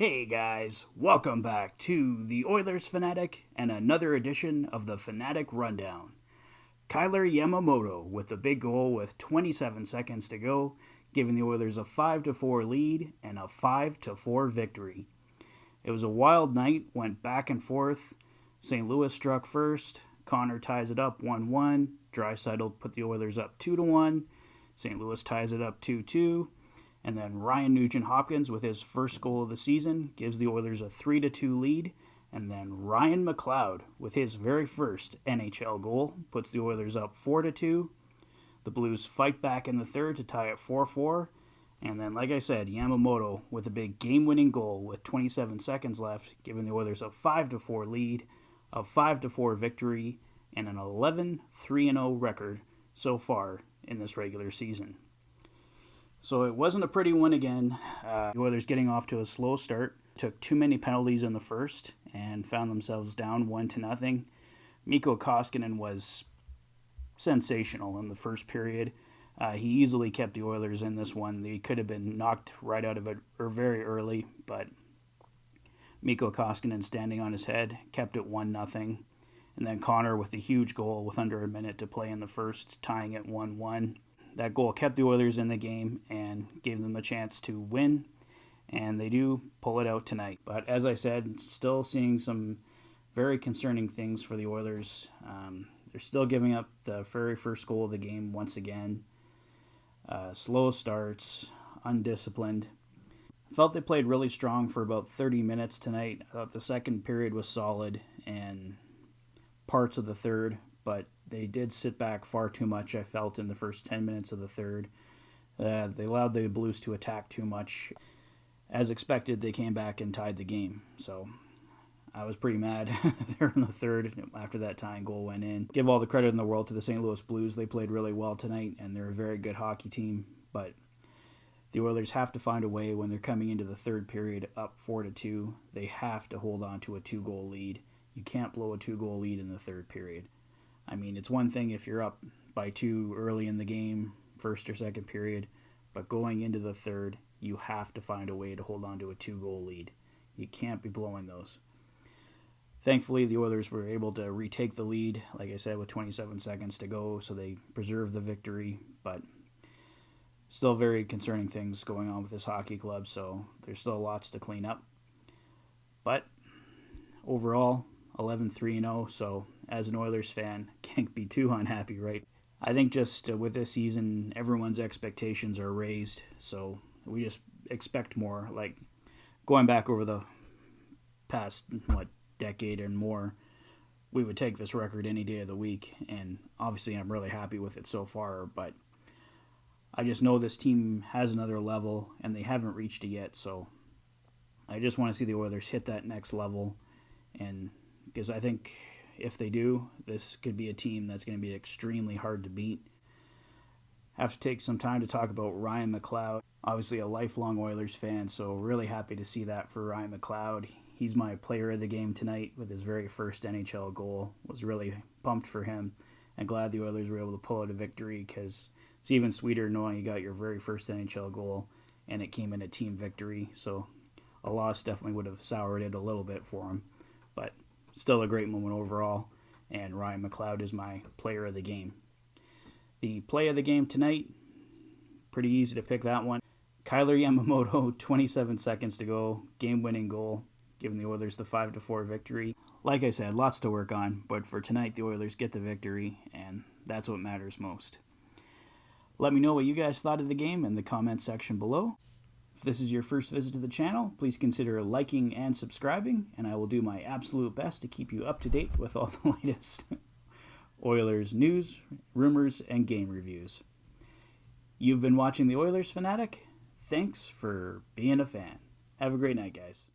Hey guys, welcome back to the Oilers Fanatic and another edition of the Fanatic Rundown. Kyler Yamamoto with a big goal with 27 seconds to go, giving the Oilers a 5-4 lead and a 5-4 victory. It was a wild night, went back and forth. St. Louis struck first, Connor ties it up 1-1, Draisaitl put the Oilers up 2-1, St. Louis ties it up 2-2. And then Ryan Nugent-Hopkins, with his first goal of the season, gives the Oilers a 3-2 lead. And then Ryan McLeod, with his very first NHL goal, puts the Oilers up 4-2. The Blues fight back in the third to tie it 4-4. And then, like I said, Yamamoto with a big game-winning goal with 27 seconds left, giving the Oilers a 5-4 lead, a 5-4 victory, and an 11-3-0 record so far in this regular season. So it wasn't a pretty one again. The Oilers getting off to a slow start. Took too many penalties in the first and found themselves down 1-0. Mikko Koskinen was sensational in the first period. He easily kept the Oilers in this one. They could have been knocked right out of it very early, but Mikko Koskinen standing on his head kept it 1-0. And then Connor with a huge goal with under a minute to play in the first, tying it 1-1. That goal kept the Oilers in the game and gave them a chance to win, and they do pull it out tonight. But as I said, still seeing some very concerning things for the Oilers. They're still giving up the very first goal of the game once again. Slow starts, undisciplined. I felt they played really strong for about 30 minutes tonight. I thought the second period was solid and parts of the third, but they did sit back far too much, I felt, in the first 10 minutes of the third. They allowed the Blues to attack too much. As expected, they came back and tied the game. So I was pretty mad there in the third after that tying goal went in. Give all the credit in the world to the St. Louis Blues. They played really well tonight, and they're a very good hockey team. But the Oilers have to find a way when they're coming into the third period up 4-2. They have to hold on to a 2-goal lead. You can't blow a 2-goal lead in the third period. I mean, it's one thing if you're up by 2 early in the game, first or second period, but going into the third, you have to find a way to hold on to a 2-goal lead. You can't be blowing those. Thankfully, the Oilers were able to retake the lead, like I said, with 27 seconds to go, so they preserved the victory, but still very concerning things going on with this hockey club, so there's still lots to clean up. But overall, 11-3-0, so as an Oilers fan, can't be too unhappy, right? I think just with this season, everyone's expectations are raised, so we just expect more. Like, going back over the past, decade and more, we would take this record any day of the week, and obviously I'm really happy with it so far, but I just know this team has another level, and they haven't reached it yet, so I just want to see the Oilers hit that next level, and because I think if they do, this could be a team that's going to be extremely hard to beat. Have to take some time to talk about Ryan McLeod. Obviously a lifelong Oilers fan, so really happy to see that for Ryan McLeod. He's my player of the game tonight with his very first NHL goal. Was really pumped for him and glad the Oilers were able to pull out a victory, because it's even sweeter knowing you got your very first NHL goal and it came in a team victory. So a loss definitely would have soured it a little bit for him, but still a great moment overall, and Ryan McLeod is my player of the game. The play of the game tonight, pretty easy to pick that one. Kyler Yamamoto, 27 seconds to go, game-winning goal, giving the Oilers the 5-4 victory. Like I said, lots to work on, but for tonight, the Oilers get the victory, and that's what matters most. Let me know what you guys thought of the game in the comment section below. If this is your first visit to the channel, please consider liking and subscribing, and I will do my absolute best to keep you up to date with all the latest Oilers news, rumors, and game reviews. You've been watching the Oilers Fanatic. Thanks for being a fan. Have a great night, guys.